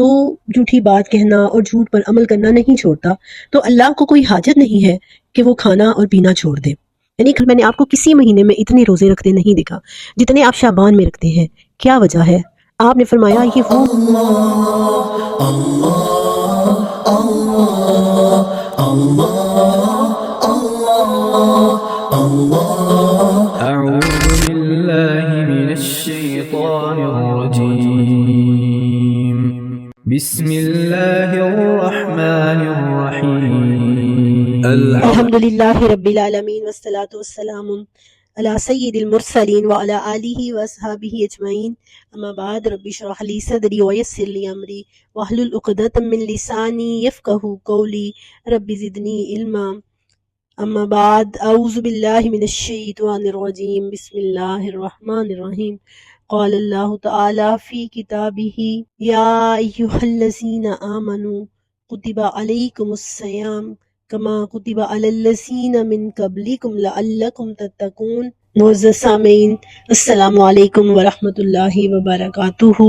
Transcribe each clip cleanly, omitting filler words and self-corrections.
جو جھوٹی بات کہنا اور جھوٹ پر عمل کرنا نہیں چھوڑتا تو اللہ کو کوئی حاجت نہیں ہے کہ وہ کھانا اور پینا چھوڑ دے. یعنی میں نے آپ کو کسی مہینے میں اتنے روزے رکھتے نہیں دیکھا جتنے آپ شعبان میں رکھتے ہیں. کیا وجہ ہے؟ آپ نے فرمایا یہ وہ أعوذ بالله من الشيطان الرجيم بسم الله الرحمن الرحيم الحمدللہ رب العالمین والصلاة والسلام علی سید المرسلین وعلی آلہ واصحابہ اجمعین. اما بعد رب اشرح لی صدری ویسر لی امری واحلل عقدۃ من لسانی یفقہوا قولی رب زدنی علما. اما بعد اعوذ باللہ من الشیطان الرجیم بسم اللہ الرحمن الرحیم. قال اللہ تعالی فی کتابہ یا ایہا الذین آمنوا کتب علیکم الصیام کما کتب علی الذین من قبلکم لعلکم تتقون. معزز سامعین، السلام علیکم ورحمۃ اللہ وبرکاتہ.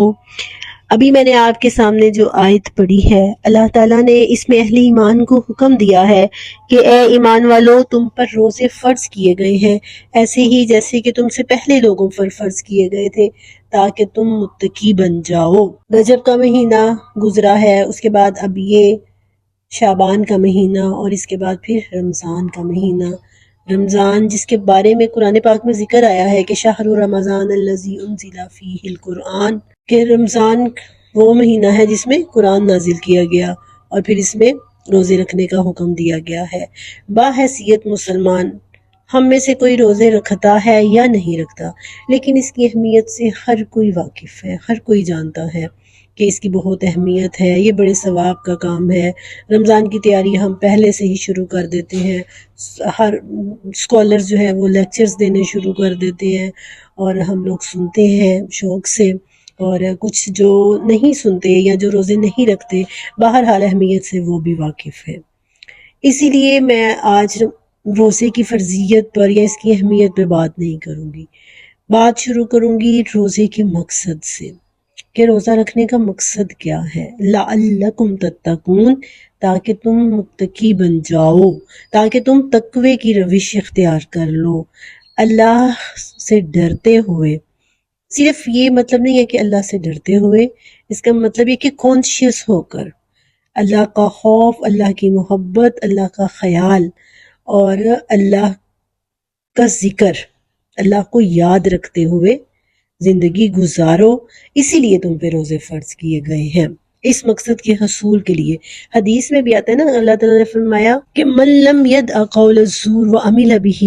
ابھی میں نے آپ کے سامنے جو آیت پڑھی ہے، اللہ تعالیٰ نے اس میں اہل ایمان کو حکم دیا ہے کہ اے ایمان والو، تم پر روزے فرض کیے گئے ہیں ایسے ہی جیسے کہ تم سے پہلے لوگوں پر فرض کیے گئے تھے تاکہ تم متقی بن جاؤ. رجب کا مہینہ گزرا ہے، اس کے بعد اب یہ شعبان کا مہینہ اور اس کے بعد پھر رمضان کا مہینہ. رمضان جس کے بارے میں قرآن پاک میں ذکر آیا ہے کہ شہر رمضان الذی انزل فیہ القرآن، کہ رمضان وہ مہینہ ہے جس میں قرآن نازل کیا گیا اور پھر اس میں روزے رکھنے کا حکم دیا گیا ہے. باحیثیت مسلمان ہم میں سے کوئی روزے رکھتا ہے یا نہیں رکھتا، لیکن اس کی اہمیت سے ہر کوئی واقف ہے، ہر کوئی جانتا ہے کہ اس کی بہت اہمیت ہے، یہ بڑے ثواب کا کام ہے. رمضان کی تیاری ہم پہلے سے ہی شروع کر دیتے ہیں، ہر اسکالر جو ہے وہ لیکچرز دینے شروع کر دیتے ہیں اور ہم لوگ سنتے ہیں شوق سے، اور کچھ جو نہیں سنتے یا جو روزے نہیں رکھتے بہرحال اہمیت سے وہ بھی واقف ہے. اسی لیے میں آج روزے کی فرضیت پر یا اس کی اہمیت پہ بات نہیں کروں گی، بات شروع کروں گی روزے کے مقصد سے کہ روزہ رکھنے کا مقصد کیا ہے. لعلکم تتقون، تاکہ تم متقی بن جاؤ، تاکہ تم تقوی کی روش اختیار کر لو، اللہ سے ڈرتے ہوئے. صرف یہ مطلب نہیں ہے کہ اللہ سے ڈرتے ہوئے، اس کا مطلب یہ کہ کانشیس ہو کر اللہ کا خوف، اللہ کی محبت، اللہ کا خیال اور اللہ کا ذکر، اللہ کو یاد رکھتے ہوئے زندگی گزارو. اسی لیے تم پہ روزے فرض کیے گئے ہیں، اس مقصد کے حصول کے لیے. حدیث میں بھی آتا ہے نا، اللہ تعالیٰ نے فرمایا کہ من لم يدع قول الزور وعمل به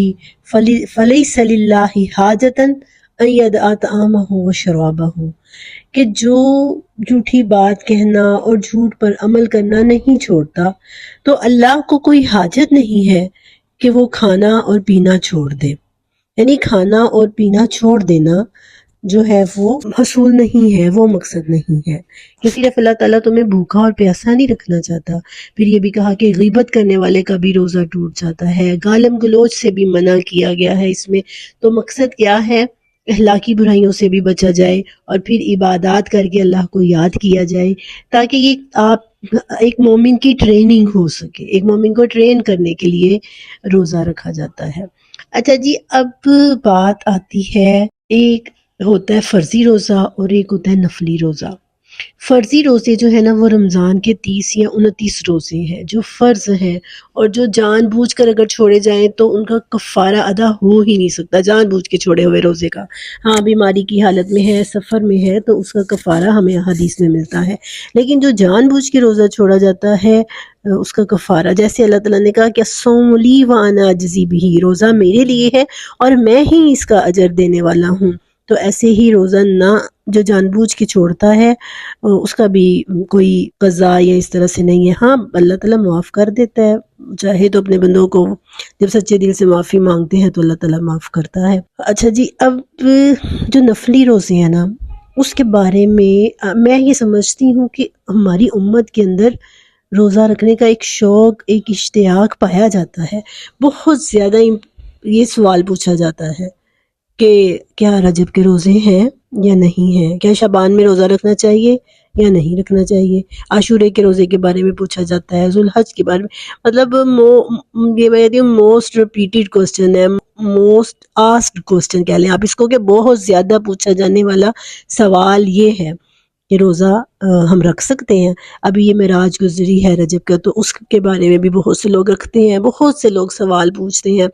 فلیس للہ حاجۃ ان يدع طعامہ وشرابہ، کہ جو جھوٹی بات کہنا اور جھوٹ پر عمل کرنا نہیں چھوڑتا تو اللہ کو کوئی حاجت نہیں ہے کہ وہ کھانا اور پینا چھوڑ دے. یعنی کھانا اور پینا چھوڑ دینا جو ہے وہ حصول نہیں ہے، وہ مقصد نہیں ہے. کہ صرف اللہ تعالیٰ تمہیں بھوکا اور پیاسا نہیں رکھنا چاہتا. پھر یہ بھی کہا کہ غیبت کرنے والے کا بھی روزہ ٹوٹ جاتا ہے، گالم گلوچ سے بھی منع کیا گیا ہے اس میں. تو مقصد کیا ہے؟ اخلاقی برائیوں سے بھی بچا جائے اور پھر عبادات کر کے اللہ کو یاد کیا جائے، تاکہ یہ آپ ایک مومن کی ٹریننگ ہو سکے. ایک مومن کو ٹرین کرنے کے لیے روزہ رکھا جاتا ہے. اچھا جی، اب بات آتی ہے، ایک ہوتا ہے فرضی روزہ اور ایک ہوتا ہے نفلی روزہ. فرضی روزے جو ہے نا وہ رمضان کے 30 یا 29 روزے ہیں جو فرض ہیں، اور جو جان بوجھ کر اگر چھوڑے جائیں تو ان کا کفارہ ادا ہو ہی نہیں سکتا جان بوجھ کے چھوڑے ہوئے روزے کا. ہاں بیماری کی حالت میں ہے، سفر میں ہے تو اس کا کفارہ ہمیں حدیث میں ملتا ہے، لیکن جو جان بوجھ کے روزہ چھوڑا جاتا ہے اس کا کفارہ، جیسے اللہ تعالیٰ نے کہا کہ الصوم لی وانا اجزی بہ، روزہ میرے لیے ہے اور میں ہی اس کا اجر دینے والا ہوں. تو ایسے ہی روزہ نہ جو جان بوجھ کے چھوڑتا ہے اس کا بھی کوئی قضا یا اس طرح سے نہیں ہے. ہاں اللہ تعالیٰ معاف کر دیتا ہے، چاہے تو اپنے بندوں کو جب سچے دل سے معافی مانگتے ہیں تو اللہ تعالیٰ معاف کرتا ہے. اچھا جی، اب جو نفلی روزے ہیں نا اس کے بارے میں میں یہ سمجھتی ہوں کہ ہماری امت کے اندر روزہ رکھنے کا ایک شوق، ایک اشتیاق پایا جاتا ہے. بہت زیادہ یہ سوال پوچھا جاتا ہے کہ کیا رجب کے روزے ہیں یا نہیں ہیں، کیا شعبان میں روزہ رکھنا چاہیے یا نہیں رکھنا چاہیے؟ عاشورے کے روزے کے بارے میں پوچھا جاتا ہے، ذوالحج کے بارے میں، مطلب یہ میں کہتی ہوں موسٹ ریپیٹڈ کوسچن ہے، موسٹ آسکڈ کوسچن کہہ لیں آپ اس کو، کہ بہت زیادہ پوچھا جانے والا سوال یہ ہے کہ روزہ ہم رکھ سکتے ہیں؟ ابھی یہ معراج گزری ہے رجب کا، تو اس کے بارے میں بھی بہت سے لوگ رکھتے ہیں، بہت سے لوگ سوال پوچھتے ہیں،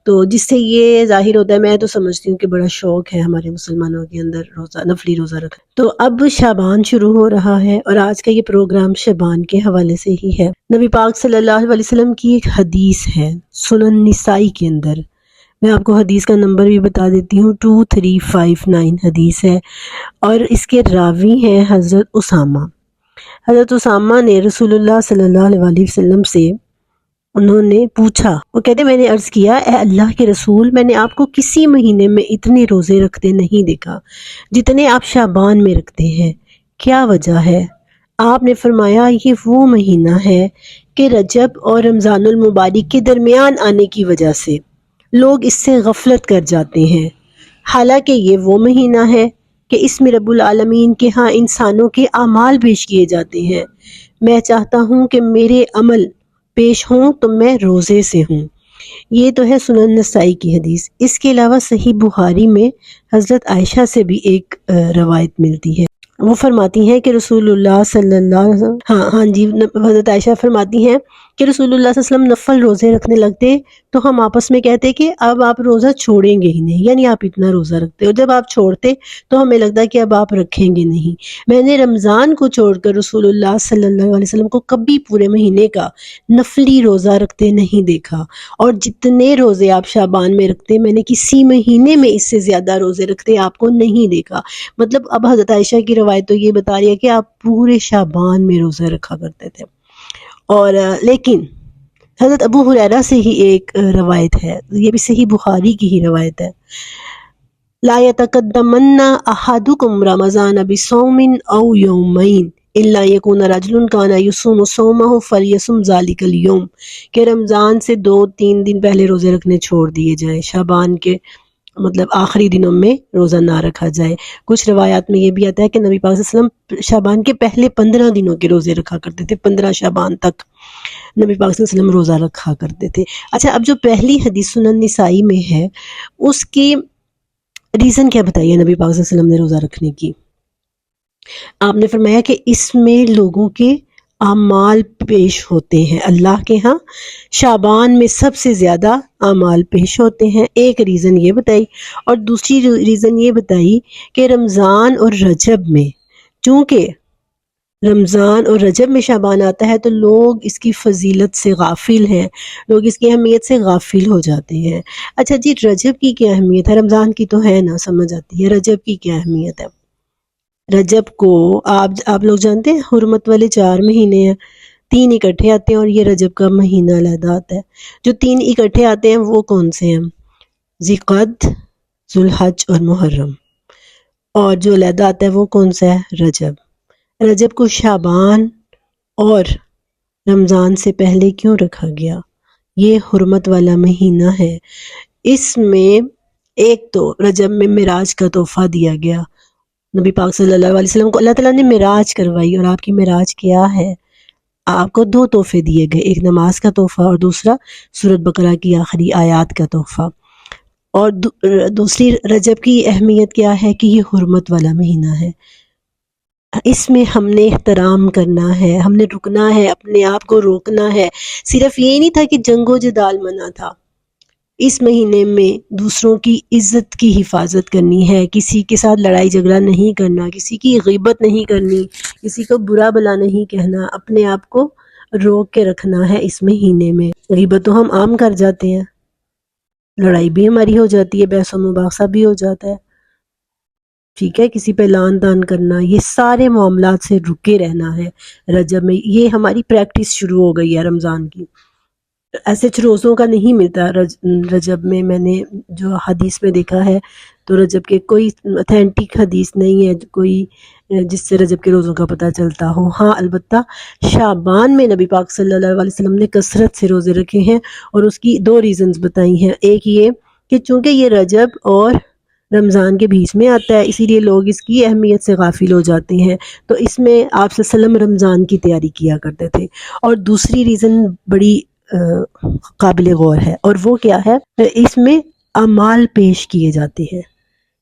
تو جس سے یہ ظاہر ہوتا ہے، میں تو سمجھتی ہوں کہ بڑا شوق ہے ہمارے مسلمانوں کے اندر روزہ، نفلی روزہ رکھنا۔ تو اب شعبان شروع ہو رہا ہے اور آج کا یہ پروگرام شعبان کے حوالے سے ہی ہے۔ نبی پاک صلی اللہ علیہ وسلم کی ایک حدیث ہے سنن نسائی کے اندر، میں آپ کو حدیث کا نمبر بھی بتا دیتی ہوں، 2359 حدیث ہے، اور اس کے راوی ہیں حضرت اسامہ۔ حضرت اسامہ نے رسول اللہ صلی اللہ علیہ وسلم سے انہوں نے پوچھا، وہ کہتے میں نے عرض کیا اے اللہ کے رسول، میں نے آپ کو کسی مہینے میں اتنے روزے رکھتے نہیں دیکھا جتنے آپ شعبان میں رکھتے ہیں، کیا وجہ ہے؟ آپ نے فرمایا یہ وہ مہینہ ہے کہ رجب اور رمضان المبارک کے درمیان آنے کی وجہ سے لوگ اس سے غفلت کر جاتے ہیں، حالانکہ یہ وہ مہینہ ہے کہ اس میں رب العالمین کے ہاں انسانوں کے اعمال پیش کیے جاتے ہیں۔ میں چاہتا ہوں کہ میرے عمل پیش ہوں تو میں روزے سے ہوں۔ یہ تو ہے سنن نسائی کی حدیث۔ اس کے علاوہ صحیح بخاری میں حضرت عائشہ سے بھی ایک روایت ملتی ہے، وہ فرماتی ہیں کہ رسول اللہ صلی اللہ علیہ وسلم حضرت عائشہ فرماتی ہیں کہ رسول اللہ صلی اللہ علیہ وسلم نفل روزے رکھنے لگتے تو ہم آپس میں کہتے کہ اب آپ روزہ چھوڑیں گے ہی نہیں، یعنی آپ اتنا روزہ رکھتے، اور جب آپ چھوڑتے تو ہمیں لگتا کہ اب آپ رکھیں گے نہیں۔ میں نے رمضان کو چھوڑ کر رسول اللہ صلی اللہ علیہ وسلم کو کبھی پورے مہینے کا نفلی روزہ رکھتے نہیں دیکھا، اور جتنے روزے آپ شعبان میں رکھتے میں نے کسی مہینے میں اس سے زیادہ روزے رکھتے آپ کو نہیں دیکھا۔ مطلب اب حضرت عائشہ کی روایت تو یہ بتا رہی ہے کہ آپ پورے شعبان میں روزہ رکھا کرتے تھے۔ اور لیکن حضرت ابو ہریرہ سے ہی ایک روایت ہے، یہ بھی صحیح بخاری کی ہی روایت ہے، لا يتقدمن احدكم رمضان بصوم او يومين الا يكون رجل كان يصوم صومه فليصم ذلك اليوم، کہ رمضان سے 2-3 دن پہلے روزے رکھنے چھوڑ دیے جائیں، شعبان کے مطلب آخری دنوں میں روزہ نہ رکھا جائے۔ کچھ روایات میں یہ بھی آتا ہے کہ نبی پاک صلی اللہ علیہ وسلم شعبان کے پہلے 15 دنوں کے روزے رکھا کرتے تھے، 15 شعبان تک نبی پاک صلی اللہ علیہ وسلم روزہ رکھا کرتے تھے۔ اچھا، اب جو پہلی حدیث سنن نسائی میں ہے اس کی ریزن کیا بتائیے نبی پاک صلی اللہ علیہ وسلم نے روزہ رکھنے کی؟ آپ نے فرمایا کہ اس میں لوگوں کے اعمال پیش ہوتے ہیں، اللہ کے ہاں شعبان میں سب سے زیادہ اعمال پیش ہوتے ہیں، ایک ریزن یہ بتائی، اور دوسری ریزن یہ بتائی کہ رمضان اور رجب میں، چونکہ رمضان اور رجب میں شعبان آتا ہے تو لوگ اس کی فضیلت سے غافل ہیں، لوگ اس کی اہمیت سے غافل ہو جاتے ہیں۔ اچھا جی، رجب کی کیا اہمیت ہے؟ رمضان کی تو ہے نا، سمجھ آتی ہے، رجب کی کیا اہمیت ہے؟ رجب کو آپ لوگ جانتے ہیں حرمت والے 4 مہینے ہیں، 3 اکٹھے آتے ہیں اور یہ رجب کا مہینہ علیحدہ آتا ہے۔ جو 3 اکٹھے آتے ہیں وہ کون سے ہیں؟ ذوالقعدہ، ذوالحج اور محرم، اور جو علیحدہ آتا ہے وہ کون سا ہے؟ رجب۔ رجب کو شعبان اور رمضان سے پہلے کیوں رکھا گیا؟ یہ حرمت والا مہینہ ہے، اس میں ایک تو رجب میں معراج کا تحفہ دیا گیا، نبی پاک صلی اللہ علیہ وسلم کو اللہ تعالیٰ نے معراج کروائی، اور آپ کی معراج کیا ہے؟ آپ کو 2 تحفے دیے گئے، ایک نماز کا تحفہ اور دوسرا سورۃ بقرہ کی آخری آیات کا تحفہ۔ اور دوسری رجب کی اہمیت کیا ہے کہ یہ حرمت والا مہینہ ہے، اس میں ہم نے احترام کرنا ہے، ہم نے رکنا ہے، اپنے آپ کو روکنا ہے۔ صرف یہ نہیں تھا کہ جنگ و جدال منع تھا، اس مہینے میں دوسروں کی عزت کی حفاظت کرنی ہے، کسی کے ساتھ لڑائی جھگڑا نہیں کرنا، کسی کی غیبت نہیں کرنی، کسی کو برا بھلا نہیں کہنا، اپنے آپ کو روک کے رکھنا ہے اس مہینے میں۔ غیبت تو ہم عام کر جاتے ہیں، لڑائی بھی ہماری ہو جاتی ہے، بحث و مباحثہ بھی ہو جاتا ہے، ٹھیک ہے، کسی پہ لان تان کرنا، یہ سارے معاملات سے رکے رہنا ہے رجب میں۔ یہ ہماری پریکٹس شروع ہو گئی ہے رمضان کی۔ ایسے روزوں کا نہیں ملتا رجب میں نے جو حدیث میں دیکھا ہے تو رجب کے کوئی اتھینٹک حدیث نہیں ہے کوئی جس سے رجب کے روزوں کا پتہ چلتا ہو۔ ہاں البتہ شعبان میں نبی پاک صلی اللہ علیہ وسلم نے کثرت سے روزے رکھے ہیں، اور اس کی 2 ریزنز بتائی ہیں۔ ایک یہ کہ چونکہ یہ رجب اور رمضان کے بیچ میں آتا ہے، اسی لیے لوگ اس کی اہمیت سے غافل ہو جاتے ہیں۔ تو اس میں آپ صلی اللہ علیہ وسلم رمضان کی تیاری کیا کرتے تھے۔ اور دوسری ریزن بڑی قابل غور ہے، اور وہ کیا ہے، اس میں اعمال پیش کیے جاتے ہیں۔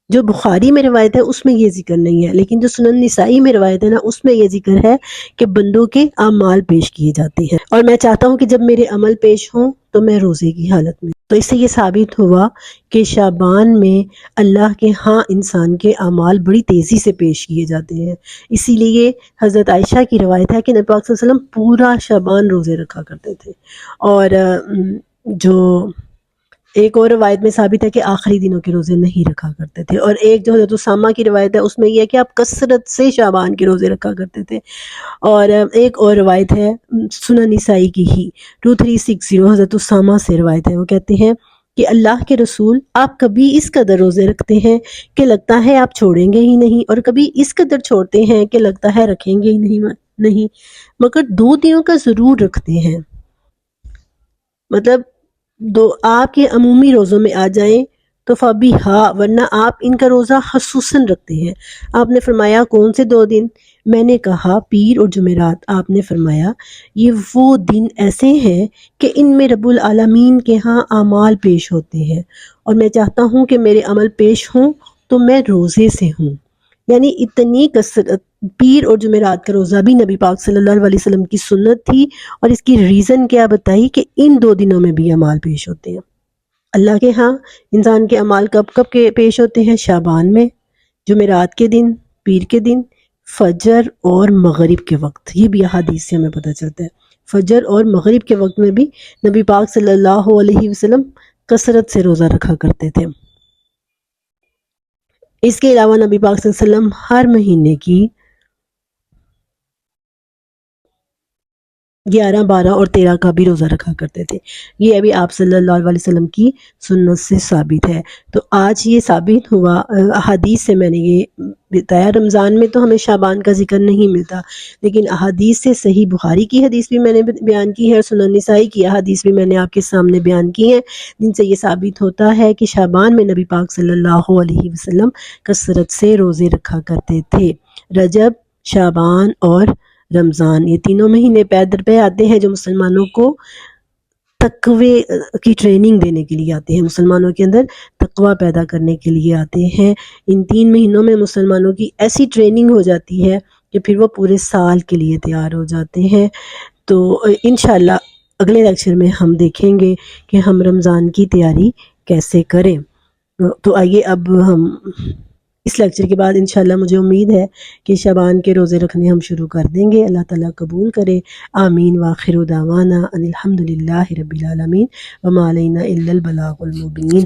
جو بخاری میں روایت ہے اس میں یہ ذکر نہیں ہے، لیکن جو سنن نسائی میں روایت ہے نا، اس میں یہ ذکر ہے کہ بندوں کے اعمال پیش کیے جاتے ہیں۔ اور میں چاہتا ہوں کہ جب میرے عمل پیش ہوں تو میں روزے کی حالت میں، تو اس سے یہ ثابت ہوا کہ شعبان میں اللہ کے ہاں انسان کے اعمال بڑی تیزی سے پیش کیے جاتے ہیں۔ اسی لیے حضرت عائشہ کی روایت ہے کہ نبی پاک صلی اللہ علیہ وسلم پورا شعبان روزے رکھا کرتے تھے۔ اور جو ایک اور روایت میں ثابت ہے کہ آخری دنوں کے روزے نہیں رکھا کرتے تھے۔ اور ایک جو حضرت اسامہ کی روایت ہے اس میں یہ ہے کہ آپ کثرت سے شعبان کے روزے رکھا کرتے تھے۔ اور ایک اور روایت ہے سنن نسائی کی ہی 2360 حضرت اسامہ سے روایت ہے، وہ کہتے ہیں کہ اللہ کے رسول آپ کبھی اس قدر روزے رکھتے ہیں کہ لگتا ہے آپ چھوڑیں گے ہی نہیں، اور کبھی اس قدر چھوڑتے ہیں کہ لگتا ہے رکھیں گے ہی نہیں، مگر 2 دنوں کا ضرور رکھتے ہیں۔ مطلب آپ کے عمومی روزوں میں آ جائیں تو فبی ہاں، ورنہ آپ ان کا روزہ خصوصاً رکھتے ہیں۔ آپ نے فرمایا کون سے 2 دن؟ میں نے کہا پیر اور جمعرات۔ آپ نے فرمایا یہ وہ دن ایسے ہیں کہ ان میں رب العالمین کے ہاں اعمال پیش ہوتے ہیں، اور میں چاہتا ہوں کہ میرے عمل پیش ہوں تو میں روزے سے ہوں۔ یعنی اتنی کثرت، پیر اور جمعرات کا روزہ بھی نبی پاک صلی اللہ علیہ وسلم کی سنت تھی، اور اس کی ریزن کیا بتائی کہ ان 2 دنوں میں بھی اعمال پیش ہوتے ہیں۔ اللہ کے ہاں انسان کے اعمال کب کے پیش ہوتے ہیں؟ شعبان میں، جمعرات کے دن، پیر کے دن، فجر اور مغرب کے وقت۔ یہ بھی احادیث سے ہمیں پتہ چلتا ہے، فجر اور مغرب کے وقت میں بھی نبی پاک صلی اللہ علیہ وسلم کثرت سے روزہ رکھا کرتے تھے۔ اس کے علاوہ نبی پاک صلی اللہ علیہ وسلم ہر مہینے کی 11، 12 اور 13 کا بھی روزہ رکھا کرتے تھے۔ یہ ابھی آپ صلی اللہ علیہ وسلم کی سنت سے ثابت ہے۔ تو آج یہ ثابت ہوا، احادیث سے میں نے یہ بتایا۔ رمضان میں تو ہمیں شعبان کا ذکر نہیں ملتا، لیکن احادیث سے صحیح بخاری کی حدیث بھی میں نے بیان کی ہے، اور سنن نسائی کی احادیث بھی میں نے آپ کے سامنے بیان کی ہیں، جن سے یہ ثابت ہوتا ہے کہ شعبان میں نبی پاک صلی اللہ علیہ وسلم کثرت سے روزے رکھا کرتے تھے۔ رجب، شعبان اور رمضان، یہ تینوں مہینے پے در پہ آتے ہیں جو مسلمانوں کو تقوی کی ٹریننگ دینے کے لیے آتے ہیں، مسلمانوں کے اندر تقوی پیدا کرنے کے لیے آتے ہیں۔ ان 3 مہینوں میں مسلمانوں کی ایسی ٹریننگ ہو جاتی ہے کہ پھر وہ پورے سال کے لیے تیار ہو جاتے ہیں۔ تو انشاءاللہ اگلے لیکچر میں ہم دیکھیں گے کہ ہم رمضان کی تیاری کیسے کریں۔ تو آئیے اب ہم اس لیکچر کے بعد انشاءاللہ مجھے امید ہے کہ شعبان کے روزے رکھنے ہم شروع کر دیں گے۔ اللہ تعالیٰ قبول کرے، آمین۔ وآخر دعوانا ان الحمد للہ رب العالمین، وما علینا الا البلاغ المبین۔